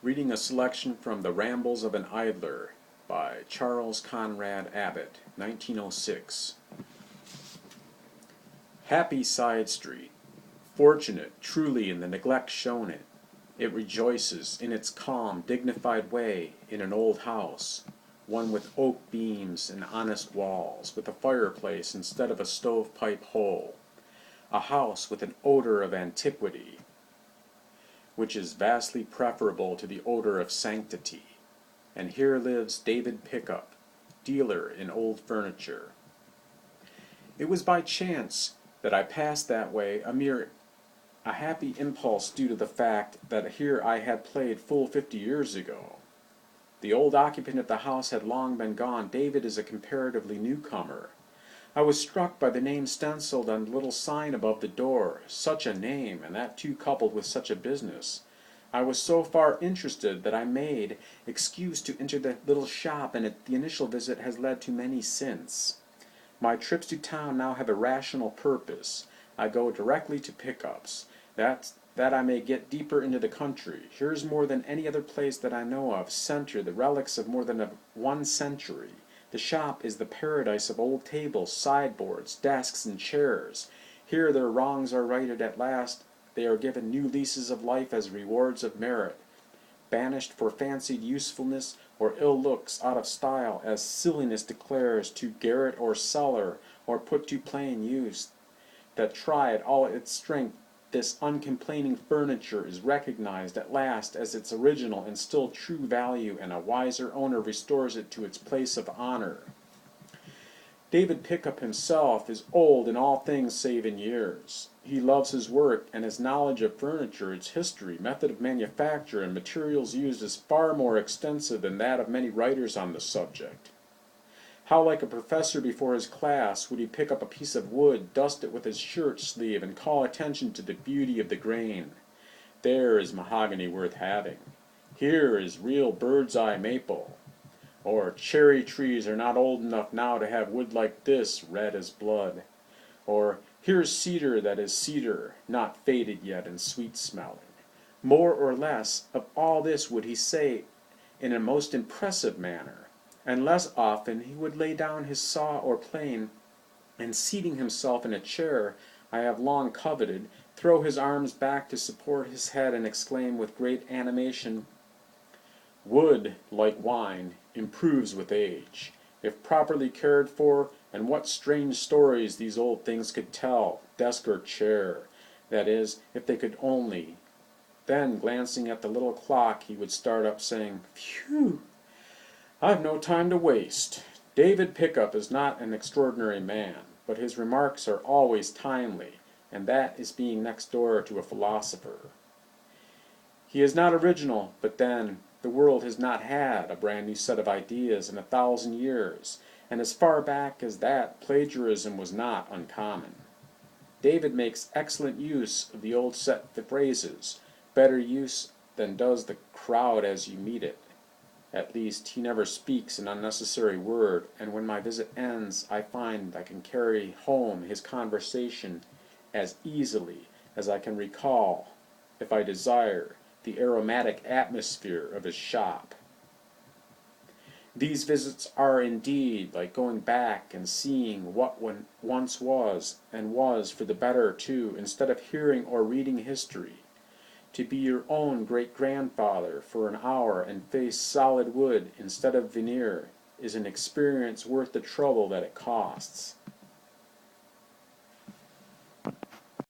Reading a selection from The Rambles of an Idler by Charles Conrad Abbott, 1906. Happy side street, fortunate truly in the neglect shown it. It rejoices in its calm, dignified way in an old house, one with oak beams and honest walls, with a fireplace instead of a stovepipe hole, a house with an odor of antiquity, which is vastly preferable to the odor of sanctity. And here lives David Pickup, dealer in old furniture. It was by chance that I passed that way, a happy impulse due to the fact that here I had played full 50 years ago. The old occupant of the house had long been gone. David is a comparatively newcomer. I was struck by the name stenciled on the little sign above the door. Such a name, and that too coupled with such a business. I was so far interested that I made excuse to enter the little shop, and the initial visit has led to many since. My trips to town now have a rational purpose. I go directly to pickups, that I may get deeper into the country. Here's more than any other place that I know of, center, the relics of more than one century. The shop is the paradise of old tables, sideboards, desks, and chairs. Here their wrongs are righted at last. They are given new leases of life as rewards of merit, banished for fancied usefulness or ill looks out of style, as silliness declares, to garret or cellar, or put to plain use. That tried all its strength, this uncomplaining furniture is recognized at last as its original and still true value, and a wiser owner restores it to its place of honor. David Pickup himself is old in all things save in years. He loves his work, and his knowledge of furniture, its history, method of manufacture, and materials used is far more extensive than that of many writers on the subject. How like a professor before his class would he pick up a piece of wood, dust it with his shirt sleeve, and call attention to the beauty of the grain. There is mahogany worth having. Here is real bird's-eye maple. Or cherry trees are not old enough now to have wood like this, red as blood. Or here's cedar that is cedar, not faded yet and sweet-smelling. More or less of all this would he say in a most impressive manner, and less often he would lay down his saw or plane, and seating himself in a chair I have long coveted, throw his arms back to support his head, and exclaim with great animation, "Wood, like wine, improves with age, if properly cared for, and what strange stories these old things could tell, desk or chair, that is, if they could only." Then, glancing at the little clock, he would start up, saying, "Phew! I've no time to waste." David Pickup is not an extraordinary man, but his remarks are always timely, and that is being next door to a philosopher. He is not original, but then, the world has not had a brand new set of ideas in 1,000 years, and as far back as that, plagiarism was not uncommon. David makes excellent use of the old set of phrases, better use than does the crowd as you meet it. At least, he never speaks an unnecessary word, and when my visit ends, I find I can carry home his conversation as easily as I can recall, if I desire, the aromatic atmosphere of his shop. These visits are indeed like going back and seeing what one once was, and was for the better too, instead of hearing or reading history. To be your own great-grandfather for an hour and face solid wood instead of veneer is an experience worth the trouble that it costs.